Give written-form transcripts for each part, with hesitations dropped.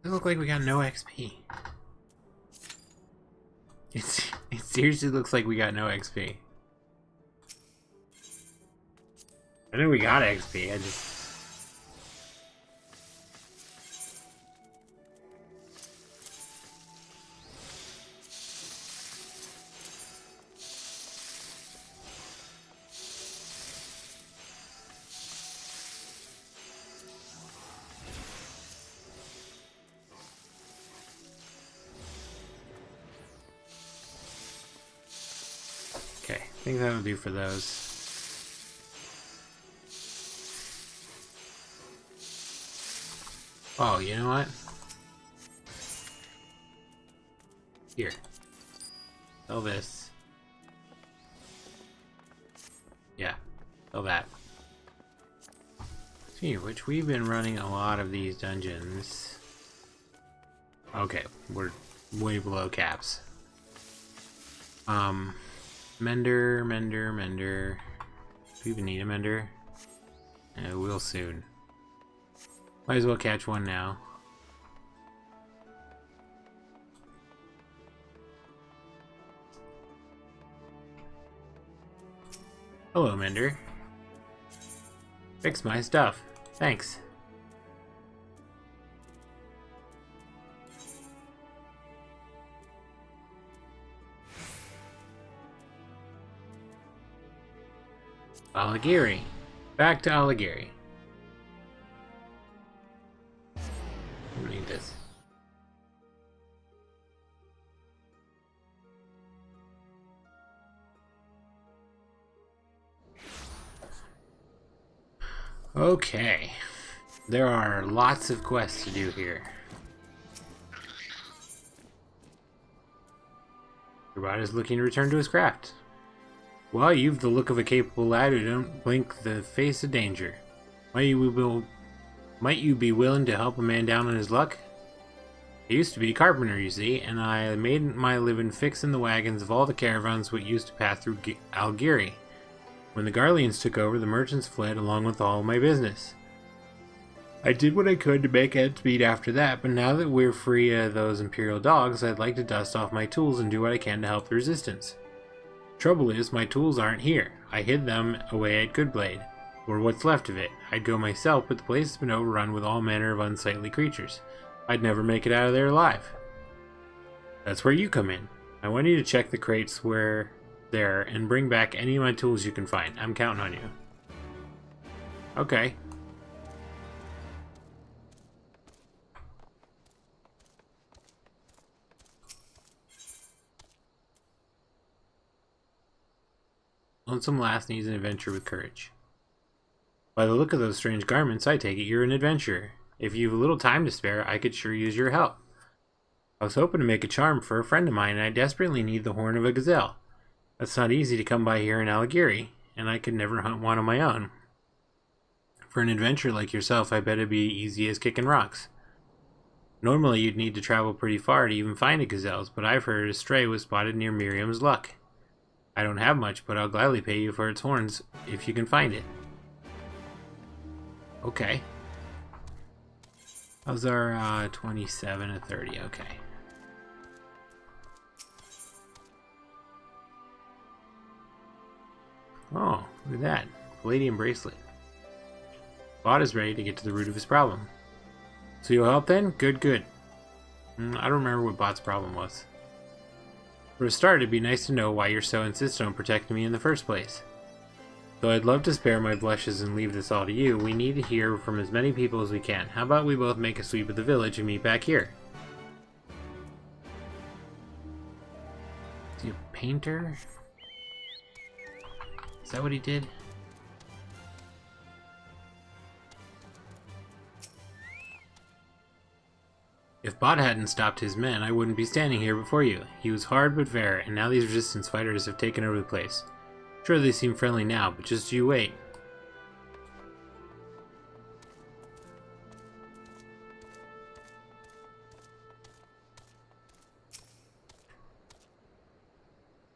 It look like we got no XP. It seriously looks like we got no XP. I know we got XP, I just... Okay, I think that'll do for those. Oh, you know what? Here. Sell this. Yeah, sell that. See, which we've been running a lot of these dungeons. Okay, we're way below caps. Mender. Do we even need a mender? Yeah, we'll soon. Might as well catch one now. Hello, mender. Fix my stuff. Thanks. Alighieri. Back to Alighieri. I don't need this. Okay. There are lots of quests to do here. Your bot is looking to return to his craft. Well, you've the look of a capable lad who don't blink the face of danger. Might you be willing to help a man down on his luck? I used to be a carpenter, you see, and I made my living fixing the wagons of all the caravans what used to pass through Alighieri. When the Garleans took over, the merchants fled along with all my business. I did what I could to make ends meet after that, but now that we're free of those Imperial dogs, I'd like to dust off my tools and do what I can to help the resistance. Trouble is, my tools aren't here. I hid them away at Goodblade, or what's left of it. I'd go myself, but the place has been overrun with all manner of unsightly creatures. I'd never make it out of there alive. That's where you come in. I want you to check the crates where there and bring back any of my tools you can find. I'm counting on you. Okay. Lonesome Lass needs an adventure with courage. By the look of those strange garments, I take it you're an adventurer. If you've a little time to spare, I could sure use your help. I was hoping to make a charm for a friend of mine, and I desperately need the horn of a gazelle. That's not easy to come by here in Alighieri, and I could never hunt one on my own. For an adventurer like yourself, I bet it'd be easy as kicking rocks. Normally, you'd need to travel pretty far to even find a gazelle, but I've heard a stray was spotted near Miriam's Luck. I don't have much, but I'll gladly pay you for its horns if you can find it. Okay. How's our 27 to 30? Okay. Oh, look at that. Palladium bracelet. Bot is ready to get to the root of his problem. So you'll help then? Good, good. I don't remember what Bot's problem was. For a start, it'd be nice to know why you're so insistent on protecting me in the first place. Though I'd love to spare my blushes and leave this all to you, we need to hear from as many people as we can. How about we both make a sweep of the village and meet back here? Is he a painter? Is that what he did? If Bot hadn't stopped his men, I wouldn't be standing here before you. He was hard but fair, and now these resistance fighters have taken over the place. Sure, they seem friendly now, but just you wait.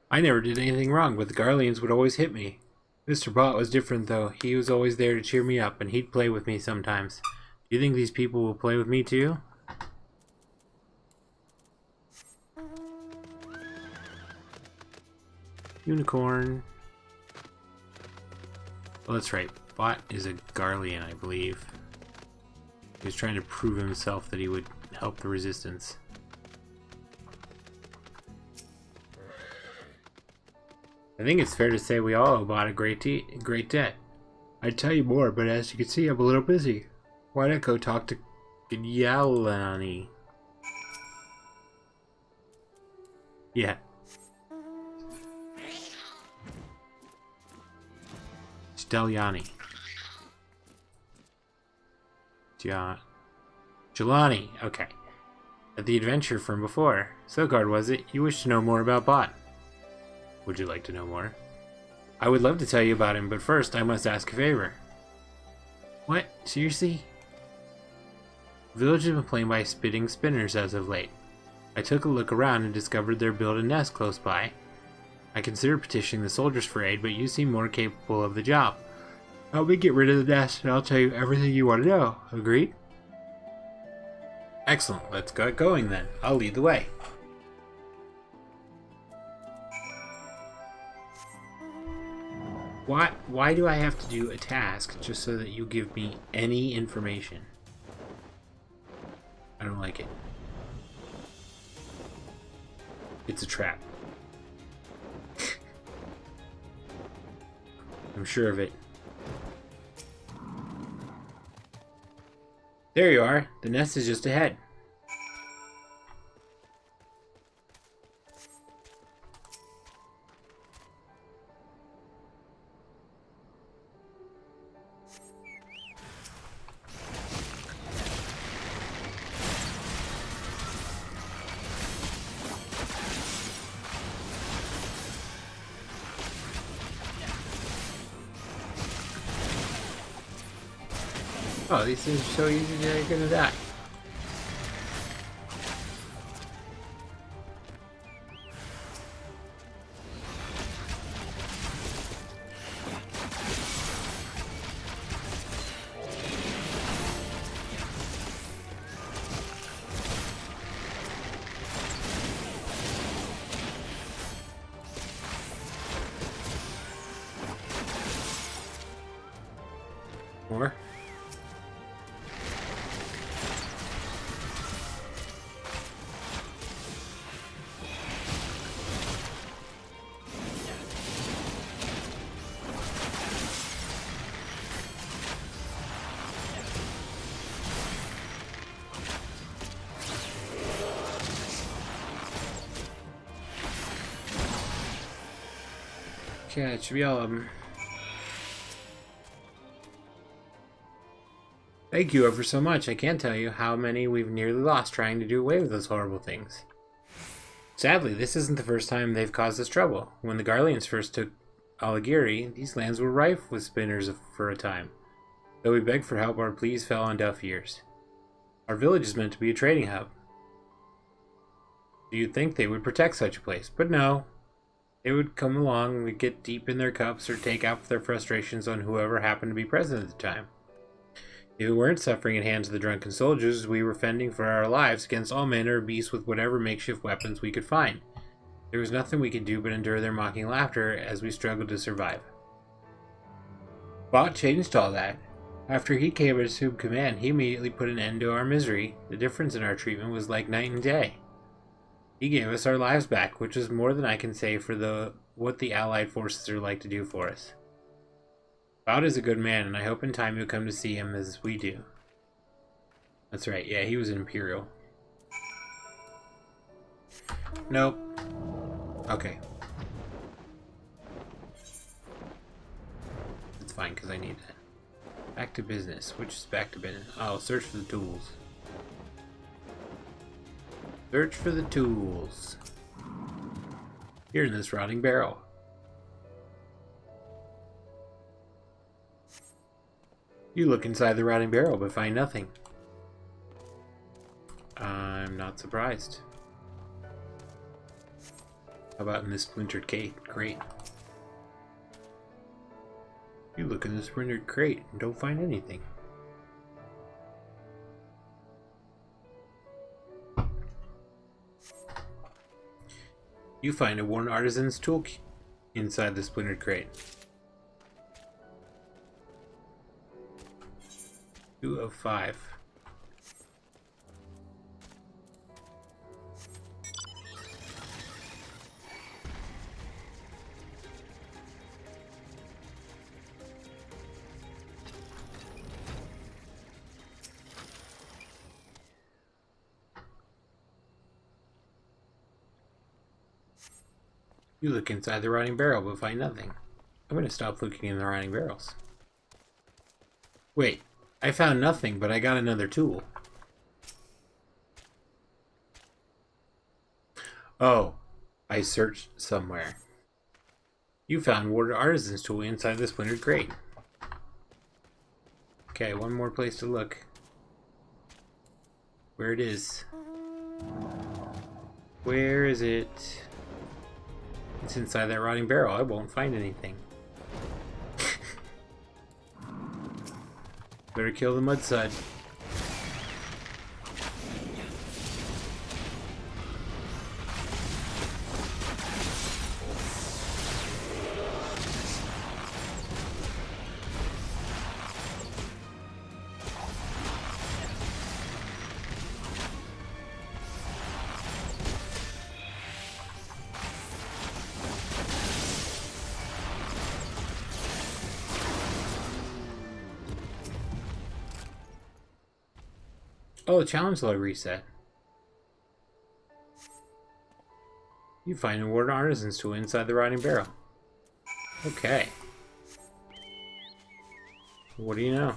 I never did anything wrong, but the Garleans would always hit me. Mr. Bot was different, though. He was always there to cheer me up, and he'd play with me sometimes. Do you think these people will play with me, too? Unicorn. Oh, that's right. Bot is a Garlean, I believe. He was trying to prove himself that he would help the resistance. I think it's fair to say we all owe Bot a great debt. I'd tell you more, but as you can see, I'm a little busy. Why not go talk to Yalani? Yeah. Stelyani. Jelani. Okay. At the adventure from before. Silkard, was it? You wish to know more about Bot. Would you like to know more? I would love to tell you about him, but first I must ask a favor. What? Seriously? The village has been plagued by spitting spinners as of late. I took a look around and discovered they're building a nest close by. I considered petitioning the soldiers for aid, but you seem more capable of the job. Help me get rid of the nest and I'll tell you everything you want to know. Agreed? Excellent. Let's get going then. I'll lead the way. Why do I have to do a task just so that you give me any information? I don't like it. It's a trap. I'm sure of it. There you are. The nest is just ahead. Oh, these things are so easy that you're gonna die. More? Yeah, it should be all of them. Thank you ever so much. I can't tell you how many we've nearly lost trying to do away with those horrible things. Sadly, this isn't the first time they've caused us trouble. When the Garleans first took Aligiri, these lands were rife with spinners for a time. Though we begged for help, our pleas fell on deaf ears. Our village is meant to be a trading hub. You'd think they would protect such a place, but no. They would come along and we'd get deep in their cups or take out their frustrations on whoever happened to be present at the time. If we weren't suffering at hands of the drunken soldiers, we were fending for our lives against all manner of beasts with whatever makeshift weapons we could find. There was nothing we could do but endure their mocking laughter as we struggled to survive. Bot changed all that. After he came and assumed command, he immediately put an end to our misery. The difference in our treatment was like night and day. He gave us our lives back, which is more than I can say for what the Allied forces are like to do for us. Bot is a good man, and I hope in time you'll come to see him as we do. That's right, yeah, he was an Imperial. Nope. Okay. It's fine, because I need that. Back to business. Which is back to business? Oh, search for the tools. Search for the tools. Here in this rotting barrel. You look inside the rotting barrel but find nothing. I'm not surprised. How about in this splintered crate? You look in the splintered crate and don't find anything. You find a worn artisan's tool inside the splintered crate. 2 of 5. You look inside the rotting barrel but find nothing. I'm going to stop looking in the rotting barrels. Wait, I found nothing, but I got another tool. Oh, I searched somewhere. You found Warded Artisan's tool inside the splintered crate. Okay, one more place to look. Where it is. Where is it? It's inside that rotting barrel. I won't find anything. Better kill the mudsud. Oh, the challenge log reset. You find a Warded Artisan's tool inside the rotting barrel. Okay. What do you know?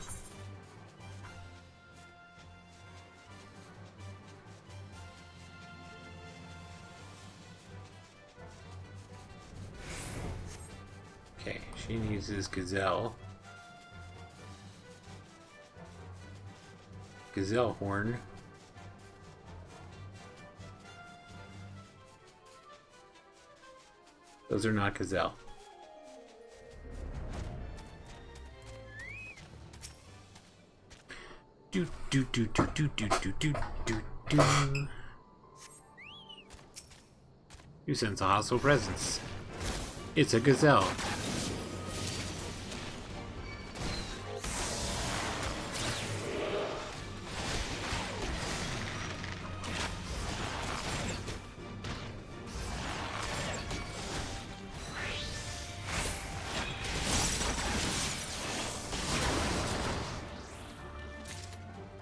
Okay, she uses Gazelle. Gazelle horn. Those are not Gazelle. Do do do do do do do do do do. You sense a hostile presence. It's a gazelle.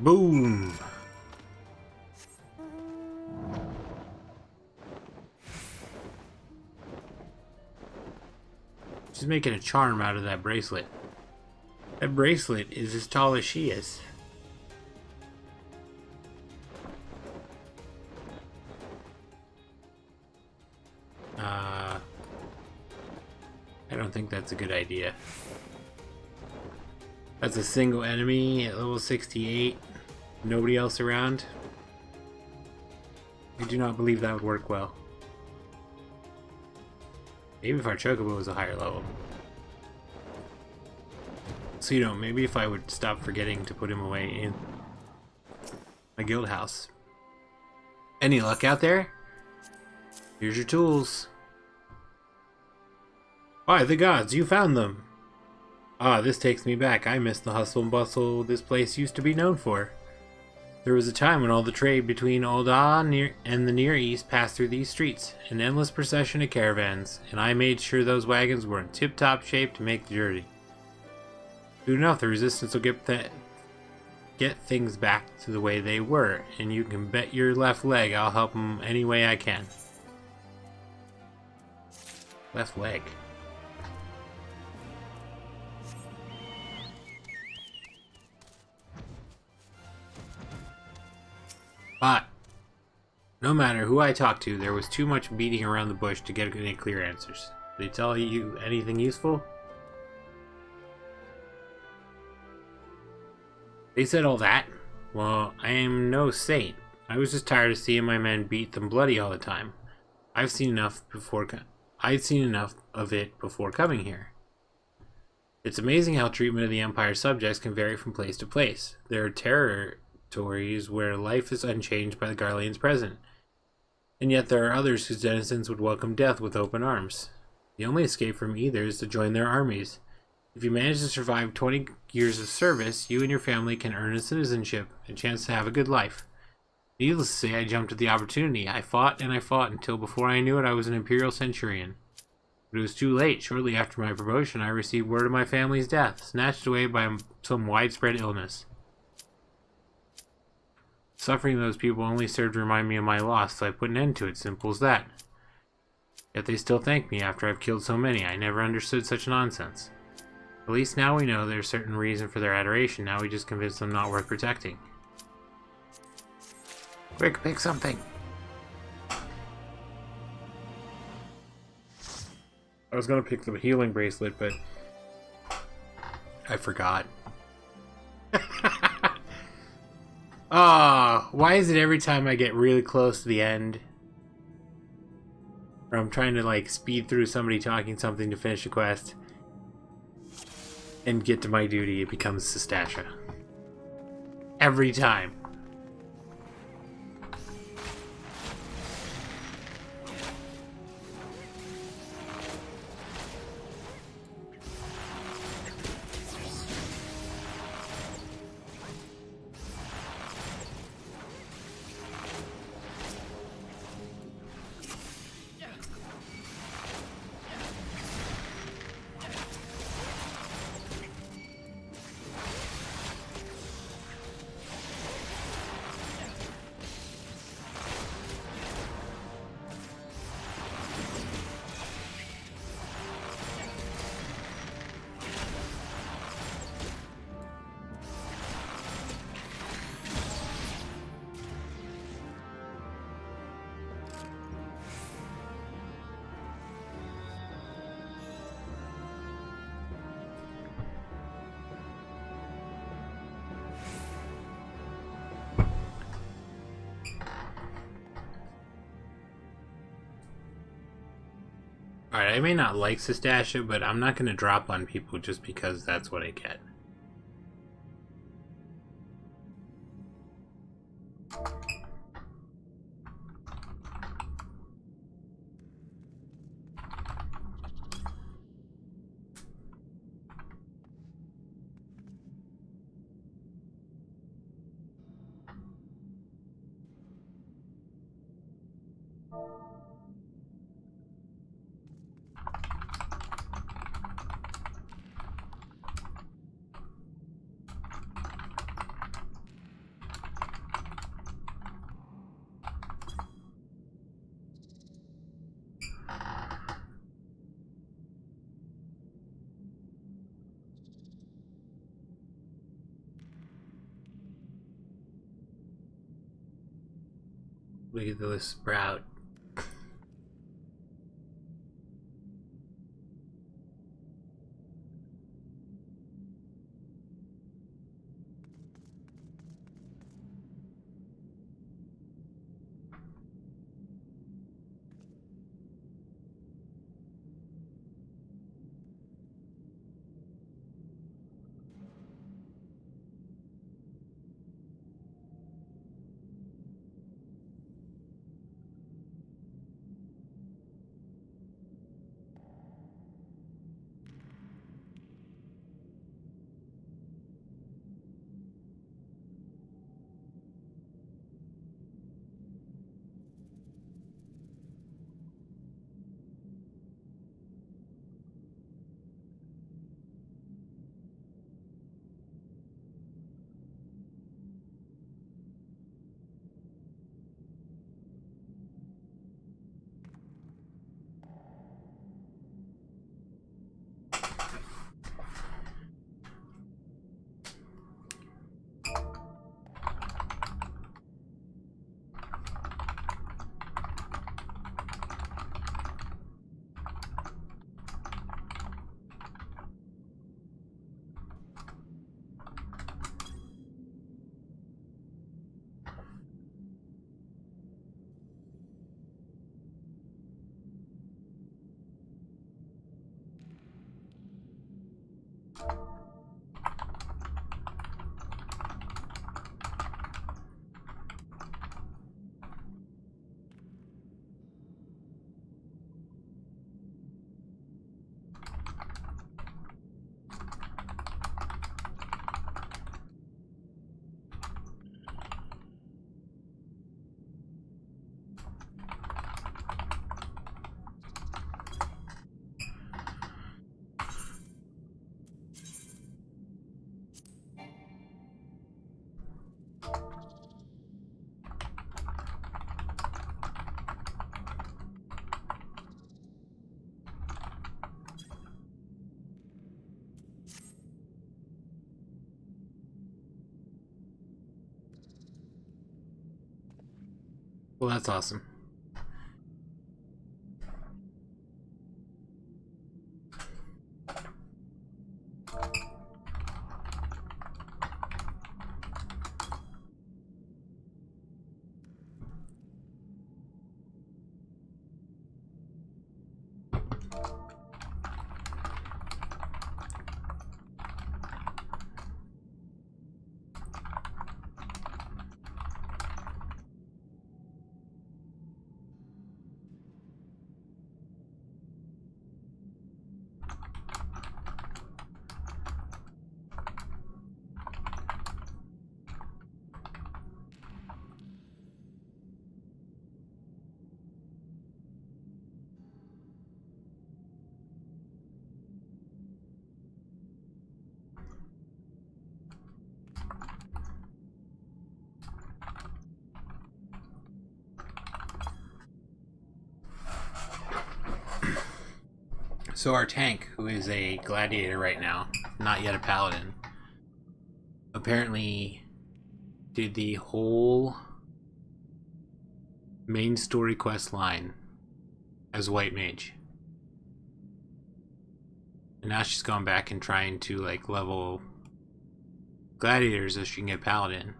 Boom! She's making a charm out of that bracelet. That bracelet is as tall as she is. I don't think that's a good idea. That's a single enemy at level 68. Nobody else around. I do not believe that would work well. Maybe if our Chocobo was a higher level. So, you know, maybe if I would stop forgetting to put him away in my guild house. Any luck out there? Here's your tools. By the gods, you found them! Ah, this takes me back. I miss the hustle and bustle this place used to be known for. There was a time when all the trade between Ul'dah and the Near East passed through these streets, an endless procession of caravans, and I made sure those wagons were in tip-top shape to make the journey. Soon enough, the resistance will get things back to the way they were, and you can bet your left leg I'll help them any way I can. Left leg. But no matter who I talked to, there was too much beating around the bush to get any clear answers. Did they tell you anything useful? They said all that? Well, I am no saint. I was just tired of seeing my men beat them bloody all the time. I'd seen enough of it before coming here. It's amazing how treatment of the Empire's subjects can vary from place to place. There are territories where life is unchanged by the Garleans present, and yet there are others whose denizens would welcome death with open arms. The only escape from either is to join their armies. If you manage to survive 20 years of service, you and your family can earn a citizenship, a chance to have a good life. Needless to say, I jumped at the opportunity. I fought and I fought until before I knew it, I was an Imperial Centurion. But it was too late. Shortly after my promotion, I received word of my family's death, snatched away by some widespread illness. Suffering those people only served to remind me of my loss, so I put an end to it, simple as that. Yet they still thank me after I've killed so many. I never understood such nonsense. At least now we know there's certain reason for their adoration. Now we just convince them not worth protecting. Quick, pick something! I was gonna pick the healing bracelet, but I forgot. Ah, why is it every time I get really close to the end, or I'm trying to like speed through somebody talking something to finish a quest and get to my duty, it becomes Sastasha. Every time. Alright, I may not like Sastasha, but I'm not going to drop on people just because that's what I get. Look at this sprout. Well, that's awesome. So our tank, who is a gladiator right now, not yet a paladin, apparently did the whole main story quest line as white mage. And now she's gone back and trying to like level gladiators so she can get paladin.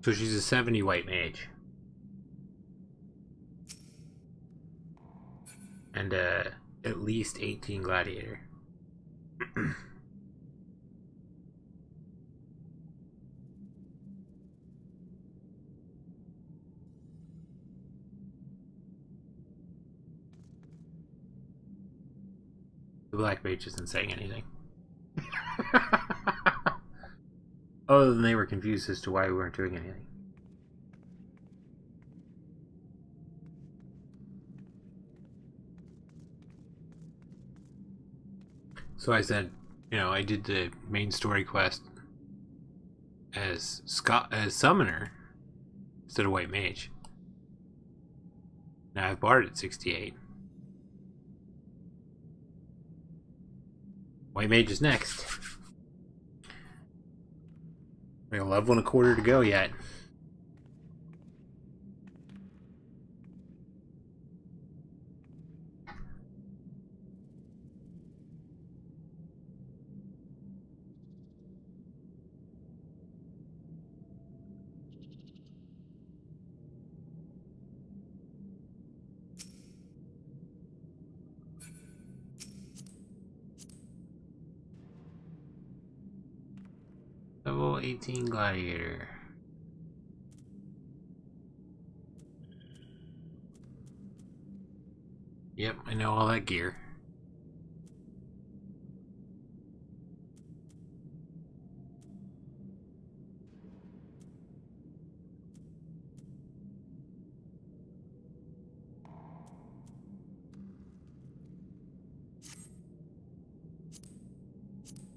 So she's a 70 white mage. And at least 18 gladiator. The black mage isn't saying anything. Other than they were confused as to why we weren't doing anything. So I said, you know, I did the main story quest as summoner instead of white mage. Now I've bard at 68. White mage is next. We got 11 and a quarter to go yet. Level 18 gladiator. Yep, I know all that gear.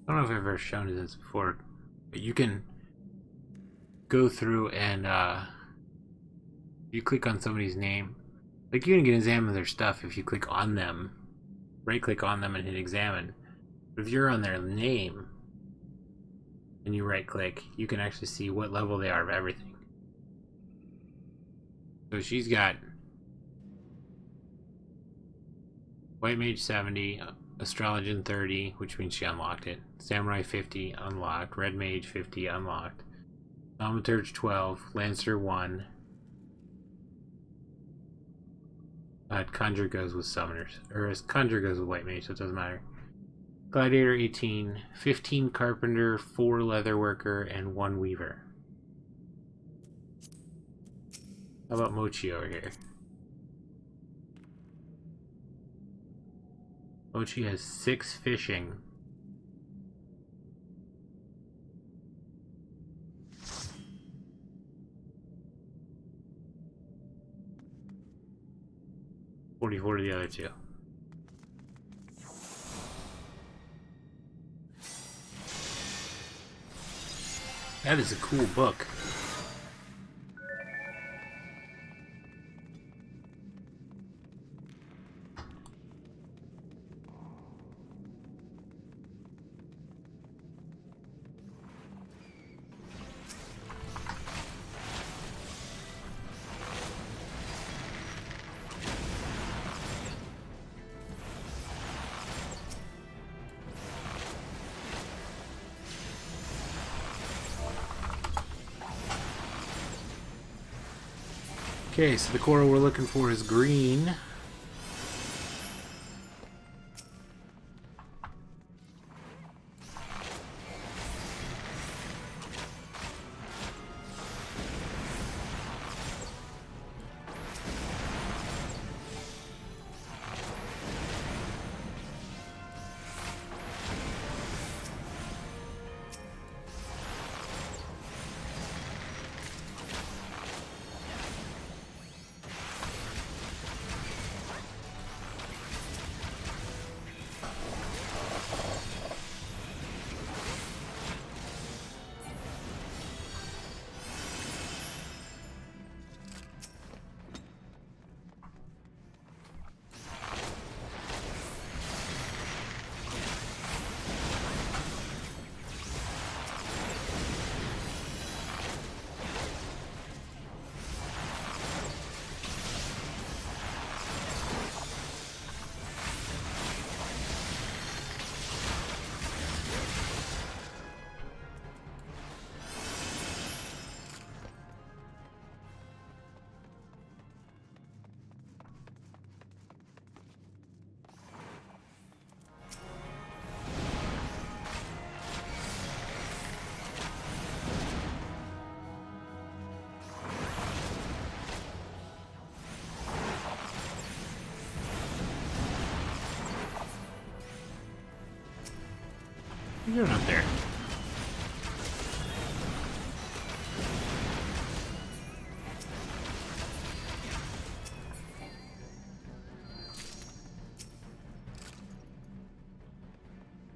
I don't know if I've ever shown you this before, but you can go through and you click on somebody's name. Like you can examine their stuff if you click on them, right click on them and hit examine. But if you're on their name and you right click, you can actually see what level they are of everything. So she's got white mage 70, astrologian 30, which means she unlocked it. Samurai 50, unlocked. Red mage 50, unlocked. Thaumaturge 12, Lancer 1. Conjure goes with summoners. Or Conjure goes with white mage, so it doesn't matter. Gladiator 18, 15 carpenter, 4 leatherworker, and 1 weaver. How about Mochi over here? Mochi has 6 fishing. 44 to the other two. That is a cool book. Okay, so the coral we're looking for is green. What are you doing up there?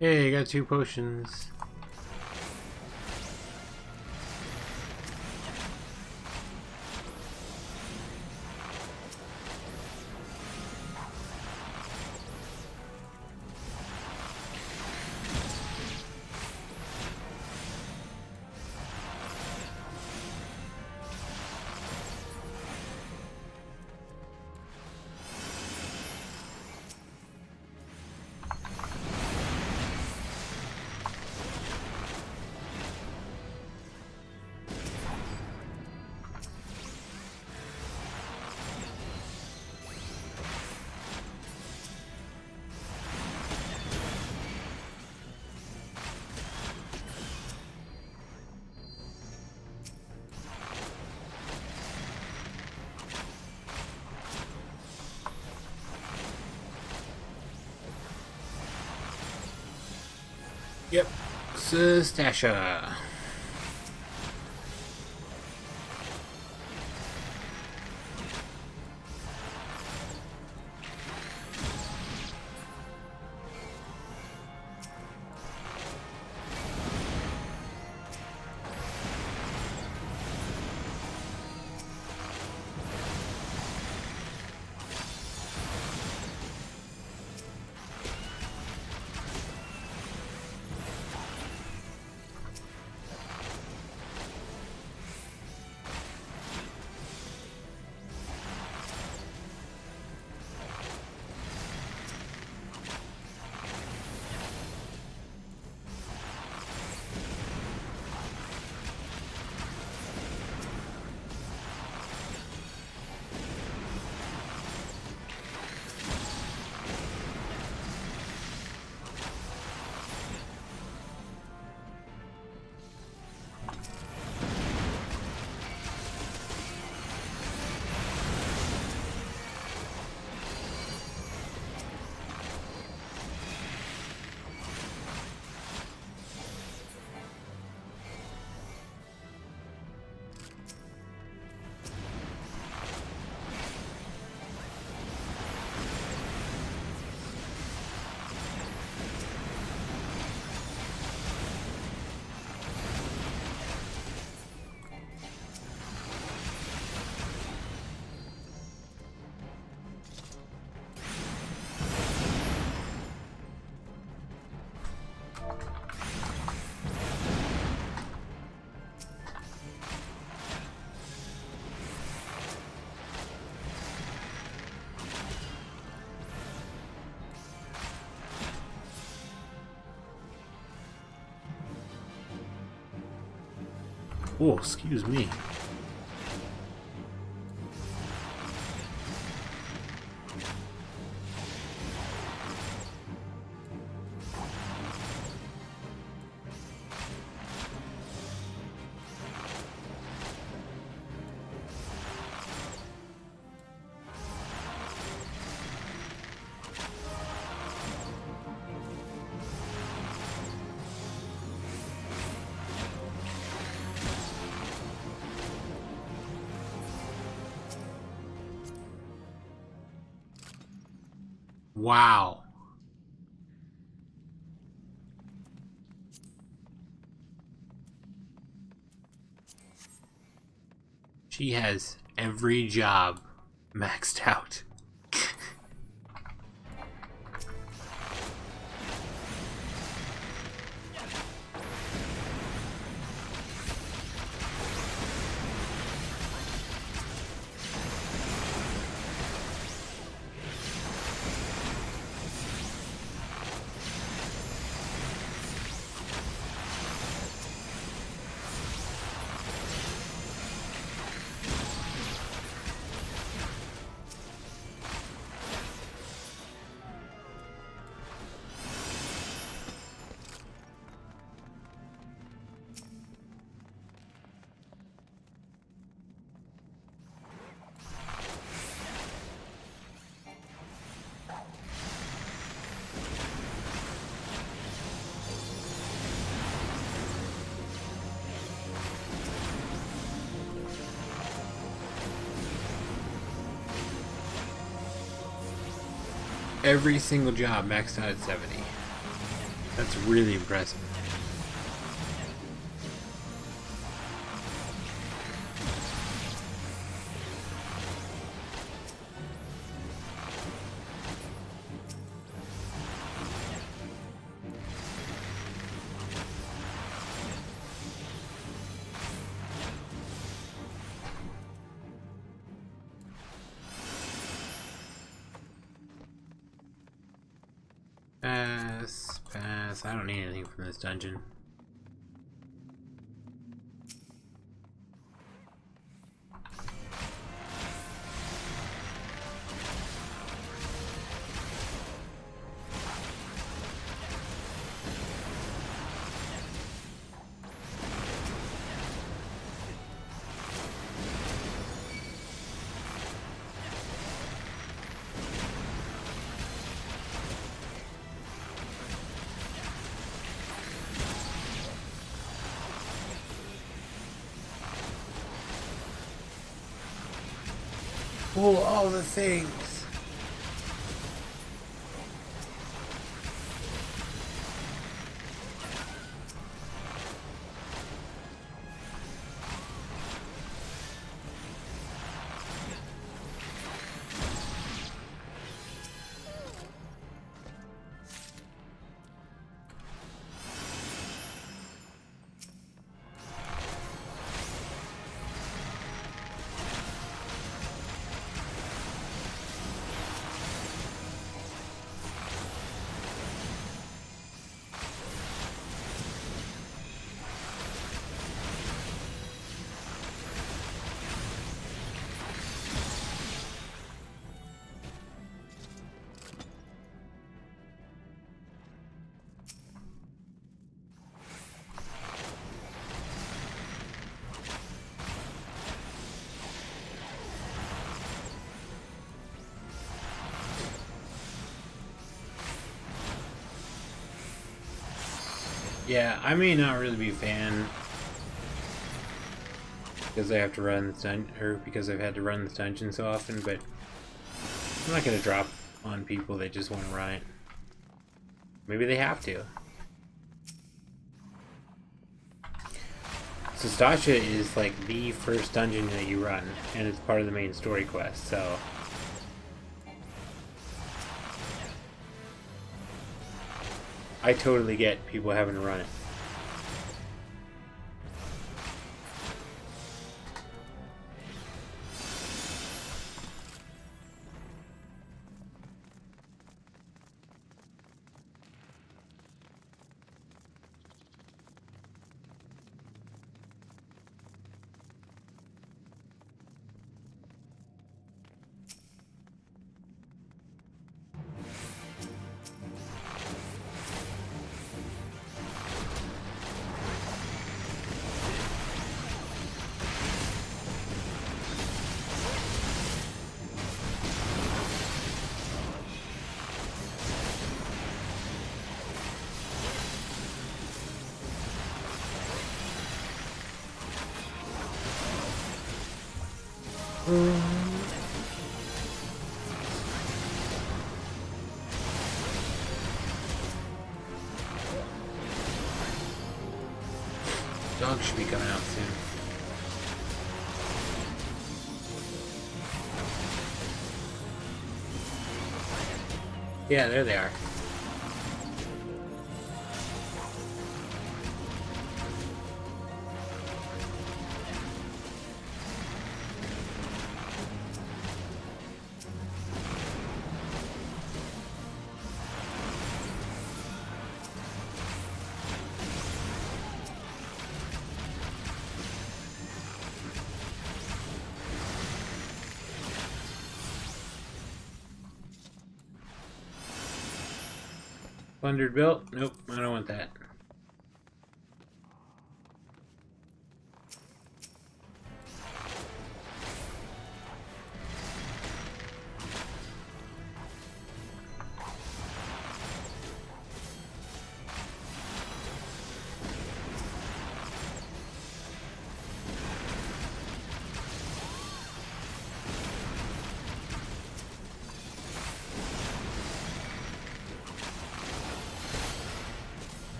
Hey, I got 2 potions. Yep, Sastasha. Oh, excuse me. Wow. She has every job maxed out. Every single job maxed out at 70. That's really impressive. Pass, pass. I don't need anything from this dungeon. Pull all the things. Yeah, I may not really be a fan because I have to run this dungeon, or because I've had to run this dungeon so often, but I'm not gonna drop on people that just want to run it. Maybe they have to. Sastasha is like the first dungeon that you run, and it's part of the main story quest, so I totally get people having to run it. Dog should be coming out soon. Yeah, there they are. Plundered belt? Nope, I don't want that.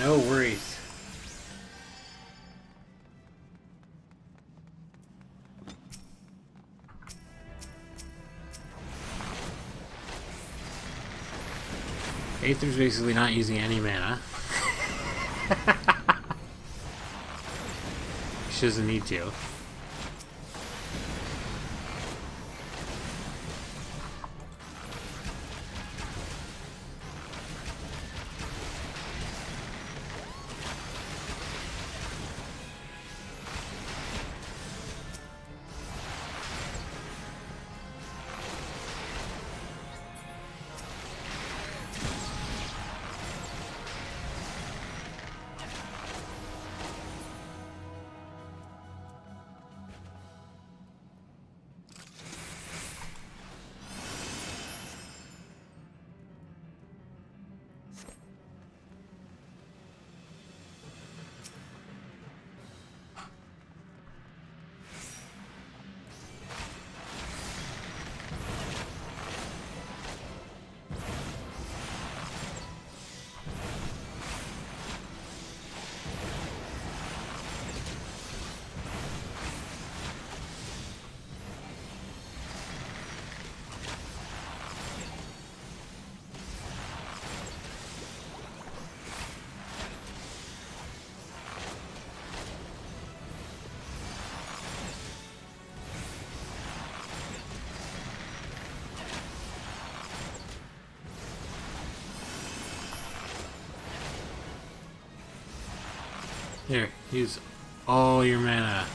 No worries. Aether's basically not using any mana. She doesn't need to. Here, use all your mana.